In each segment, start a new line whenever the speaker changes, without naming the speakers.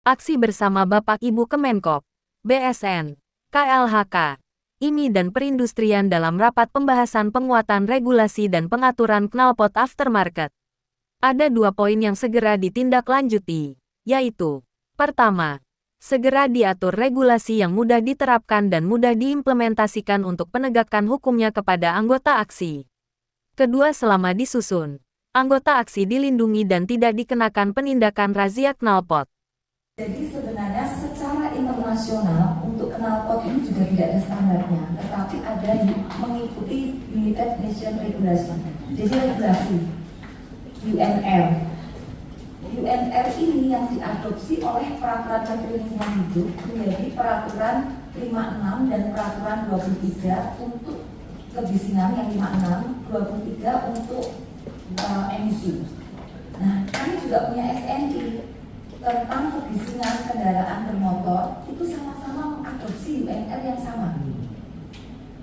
Aksi bersama Bapak Ibu Kemenkop, BSN, KLHK, IMI dan Perindustrian dalam rapat pembahasan penguatan regulasi dan pengaturan knalpot aftermarket. Ada 2 poin yang segera ditindaklanjuti, yaitu: pertama, segera diatur regulasi yang mudah diterapkan dan mudah diimplementasikan untuk penegakan hukumnya kepada anggota aksi. Kedua, selama disusun, anggota aksi dilindungi dan tidak dikenakan penindakan razia knalpot.
Jadi sebenarnya secara internasional untuk knalpot ini juga tidak ada standarnya, tetapi ada mengikuti United Nations Regulation. Jadi regulasi UNR. UNR ini yang diadopsi oleh Peraturan Menteri Lingkungan Hidup menjadi Peraturan 56 dan Peraturan 23 untuk kebisingan yang 56, 23 untuk emisi. Nah, kami juga punya SNI tentang kebisingan kendaraan bermotor, itu sama-sama mengadopsi UNR yang sama.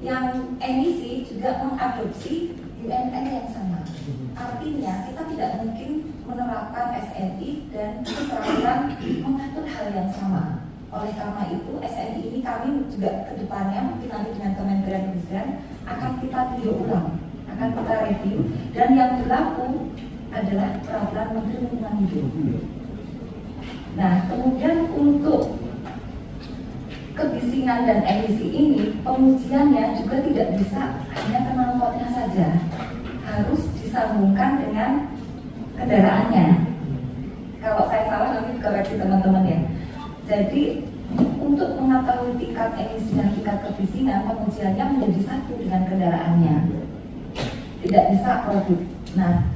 Yang emisi juga mengadopsi UNR yang sama. Artinya kita tidak mungkin menerapkan SNI dan peraturan mengatur hal yang sama. Oleh karena itu SNI ini kami juga kedepannya mungkin nanti dengan Kementerian Perindustrian akan kita tinjau ulang, akan kita review, dan yang berlaku adalah peraturan Menteri Lingkungan Hidup. Nah, kemudian untuk kebisingan dan emisi ini, pengujiannya juga tidak bisa hanya knalpotnya saja, harus disambungkan dengan kendaraannya. Kalau saya salah nanti koreksi teman-teman ya. Jadi untuk mengetahui tingkat emisi dan tingkat kebisingan, pengujiannya menjadi satu dengan kendaraannya, tidak bisa produk. Nah,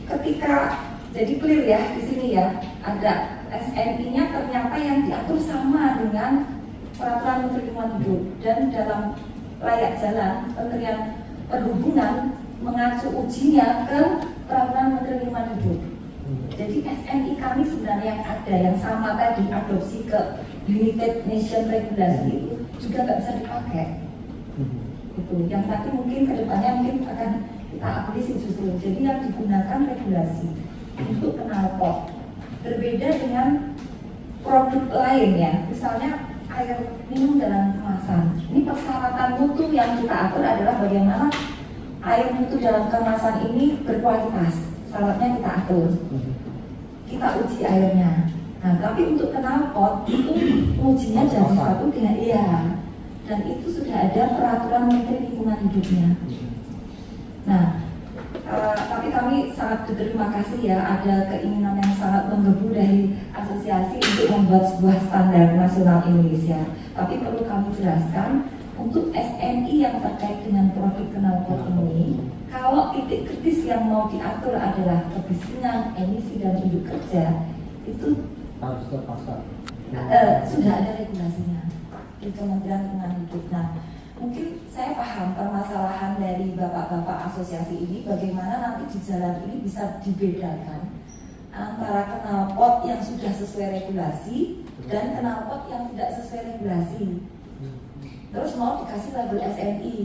ketika jadi clear ya di sini ya, ada SNI-nya ternyata yang diatur sama dengan Peraturan Menteri Lingkungan Hidup, dan dalam layak jalan Kementerian Perhubungan mengacu ujinya ke Peraturan Menteri Lingkungan Hidup. Jadi SNI kami sebenarnya yang ada yang sama tadi adopsi ke United Nations Regulasi itu juga nggak bisa dipakai. Itu yang nanti mungkin kedepannya mungkin akan kita aplisi justru. Jadi yang digunakan regulasi untuk knalpot berbeda dengan produk lain ya, misalnya air minum dalam kemasan. Ini persyaratan mutu yang kita atur adalah bagaimana air mutu dalam kemasan ini berkualitas. Syaratnya kita atur, kita uji airnya. Nah, tapi untuk knalpot itu ujinya jadi satu dengan dan itu sudah ada peraturan Menteri Lingkungan Hidupnya. Nah, tapi kami sangat berterima kasih ya, ada keinginan yang sangat menggebu dari asosiasi untuk membuat sebuah standar nasional Indonesia. Tapi perlu kami jelaskan, untuk SNI yang terkait dengan produk knalpot ini, kalau titik kritis yang mau diatur adalah kebisingan, emisi, dan unjuk kerja, itu
harus terpaksa.
Sudah ada regulasinya di Kementerian Lingkungan Hidup. Nah, mungkin saya paham permasalahan dari bapak-bapak asosiasi ini, bagaimana nanti di jalan ini bisa dibedakan antara knalpot yang sudah sesuai regulasi dan knalpot yang tidak sesuai regulasi. Terus mau dikasih label SNI,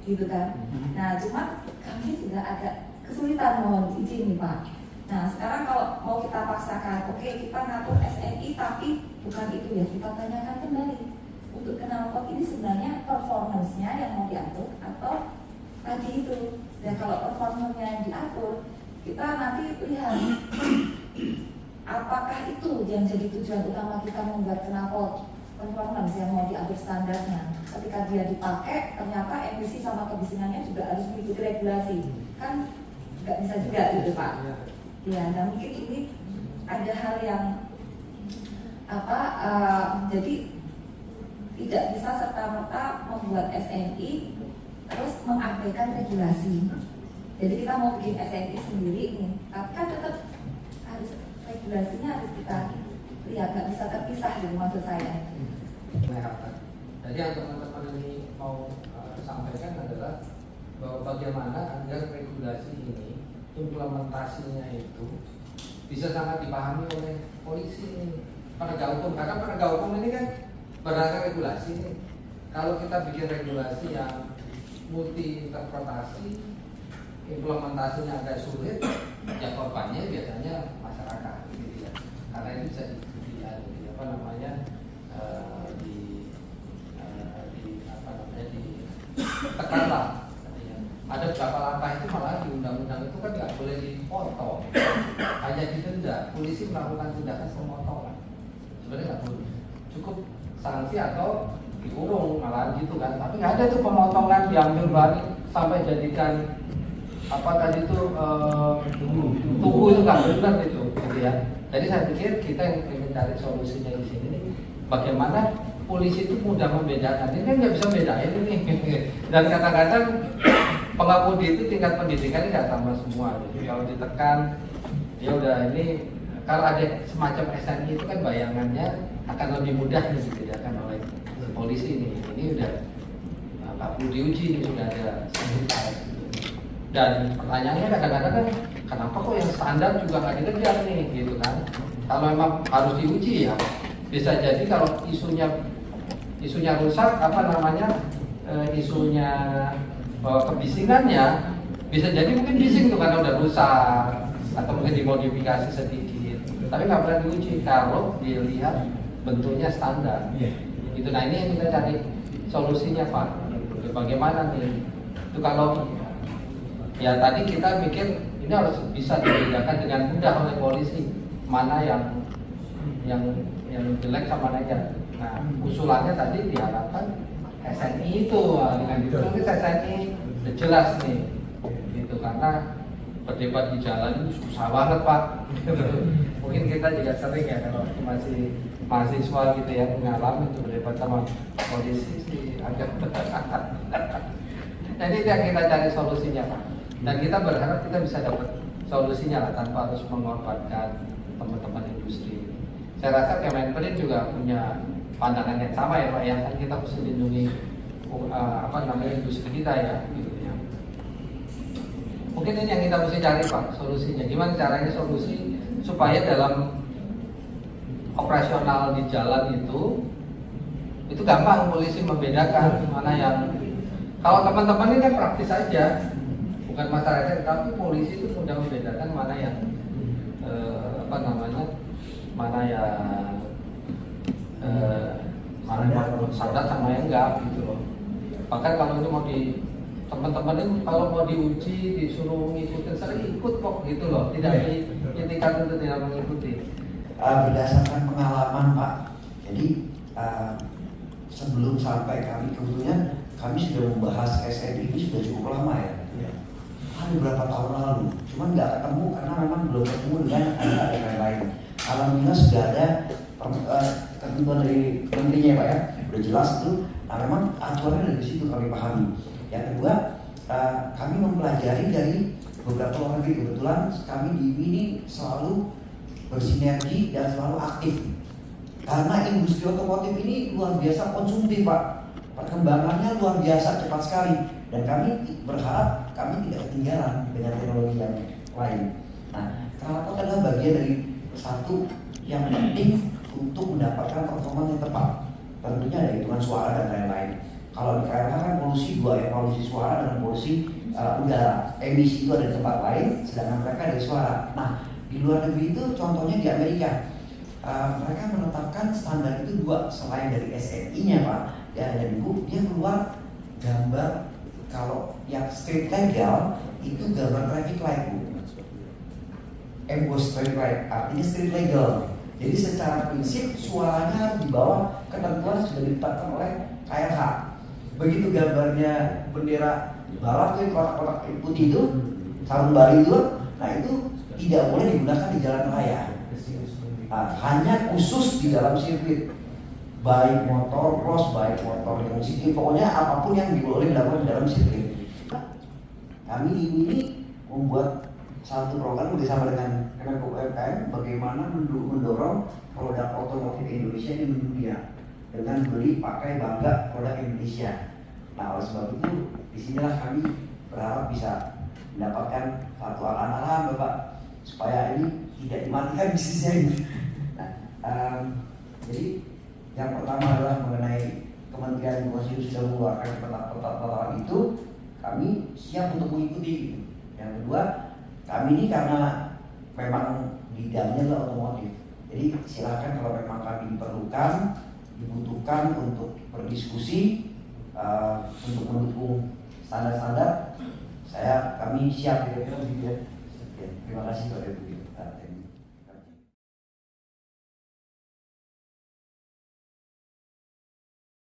gitu kan? Nah, cuma kami juga agak kesulitan, mohon izin nih Pak. Nah, sekarang kalau mau kita paksakan, oke kita ngatur SNI tapi bukan itu ya, kita tanyakan kembali. Untuk knalpot ini sebenarnya performance-nya yang mau diatur atau tadi itu. Dan kalau performance-nya yang diatur, kita nanti lihat apakah itu yang jadi tujuan utama kita membuat knalpot performance yang mau diatur standarnya. Ketika dia dipakai, ternyata emisi sama kebisingannya juga harus mengikuti regulasi. Kan nggak bisa juga gitu Pak. Ya, dan mungkin ini ada hal yang jadi tidak bisa serta-merta membuat SNI terus mengabaikan regulasi. Jadi kita mau bikin SNI sendiri nih, tapi kan tetap harus regulasinya harus kita lihat, nggak bisa terpisah gitu maksud saya.
Jadi yang teman-teman ini mau sampaikan adalah bahwa bagaimana agar regulasi ini implementasinya itu bisa sangat dipahami oleh polisi ini, penegak hukum. Karena penegak hukum ini kan berdasarkan regulasi ini. Kalau kita bikin regulasi yang multi interpretasi, implementasinya agak sulit, ya korbannya biasanya masyarakat gitu ya. Karena ini bisa sanksi atau dikurung malah gitu kan. Tapi nggak ada tuh pemotongan diambil balik sampai jadikan apa tadi itu tubuh itu nggak benar itu gitu ya. Jadi saya pikir kita yang ingin cari solusinya di sini nih, bagaimana polisi itu mudah membedakan. Ini kan nggak bisa bedain ini. Dan kadang-kadang pengemudi itu tingkat pendidikannya nggak sama semua. Jadi kalau ditekan, ya udah ini kalau ada semacam SNI itu kan bayangannya akan lebih mudah dibedakan oleh polisi ini. Ini udah nggak perlu diuji, ini sudah ada sanksi. Dan pertanyaannya kadang-kadang kan, kenapa kok yang standar juga nggak dikejar nih, gitu kan? Kalau memang harus diuji ya, bisa jadi kalau isunya rusak, apa namanya, isunya kebisingannya, bisa jadi mungkin bising tuh karena udah rusak, atau mungkin dimodifikasi sedikit. Tapi nggak pernah diuji kalau dilihat bentuknya standar. Gitu. Nah ini yang kita cari solusinya Pak. Bagaimana nih? Itu kalau ya tadi kita mikir ini harus bisa dibedakan dengan mudah oleh polisi mana yang jelek sama mana yang. Nah usulannya tadi diharapkan SNI itu dengan itu mungkin SNI udah jelas nih gitu karena berdebat di jalan itu susah banget Pak. Mungkin kita juga sering ya kalau masih mahasiswa gitu ya mengalami itu berdebat sama polisi sih agak berat. Jadi itu yang kita cari solusinya Pak. Dan kita berharap kita bisa dapat solusinya lah tanpa harus mengorbankan teman-teman industri. Saya rasa Kemenperin juga punya pandangan yang sama ya Pak ya, kan kita mesti lindungi industri kita ya, gitu ya. Mungkin ini yang kita mesti cari Pak solusinya. Gimana caranya solusi supaya dalam operasional di jalan itu gampang polisi membedakan mana yang. Kalau teman-teman ini kan praktis saja. Bukan masyarakat, tapi polisi itu mudah membedakan mana yang mana yang standar sama yang enggak gitu loh. Bahkan kalau ini mau teman-teman ini kalau mau diuji disuruh ngikutin sering ikut kok gitu loh, tidak diintikan untuk tidak mengikuti.
Berdasarkan pengalaman Pak, jadi sebelum sampai kami kebetulan kami sudah membahas SNI ini sudah cukup lama ya. Beberapa tahun lalu, cuman nggak ketemu karena memang belum ketemu dengan anak yang lain. Alhamdulillah sudah ada ketentuan dari menterinya Pak ya, sudah jelas itu. Nah memang aturannya dari situ kami pahami. Yang kedua, kami mempelajari dari beberapa luar negeri. Kebetulan kami di ini selalu bersinergi dan selalu aktif. Karena industri otomotif ini luar biasa konsumtif Pak. Perkembangannya luar biasa cepat sekali. Dan kami berharap kami tidak ketinggalan dengan teknologi yang lain. Nah, knalpot adalah bagian dari satu yang penting untuk mendapatkan performa yang tepat. Tentunya ada hitungan suara dan lain-lain. Kalau di KRH kan polusi dua ya, polusi suara dan polusi udara. Emisi itu ada di tempat lain, sedangkan mereka dari suara. Nah, di luar negeri itu contohnya di Amerika, mereka menetapkan standar itu dua selain dari SNI-nya Pak. Ya, dan Ibu, dia keluar gambar. Kalau yang street legal itu gambar traffic light Bu, emboss traffic light, artinya street legal. Jadi secara prinsip suaranya harus di bawah ketentuan sudah ditetapkan oleh KRH. Begitu gambarnya bendera balap tuh kotak-kotak putih itu, sarung bali itu, nah itu tidak boleh digunakan di jalan raya. Nah, hanya khusus di dalam sirkuit. Baik motor cross, baik motor yang sirkuit, pokoknya apapun yang boleh dilakukan di dalam sirkuit. Kami ini membuat satu program bersama dengan Kemenko UMKM bagaimana mendorong produk otomotif Indonesia di dunia dengan beli pakai bangga produk Indonesia. Nah oleh sebab itu disinilah kami berharap bisa mendapatkan satu arahan Bapak supaya ini tidak dimatikan bisnisnya ini. Nah, jadi yang pertama adalah mengenai Kementerian Lingkungan Hidup sudah mengeluarkan peta-peta itu, kami siap untuk mengikuti. Yang kedua, kami ini karena memang bidangnya adalah otomotif, jadi silakan kalau memang kami dibutuhkan untuk berdiskusi, untuk mendukung standar-standar, kami siap. Terima kasih kepada Ibu.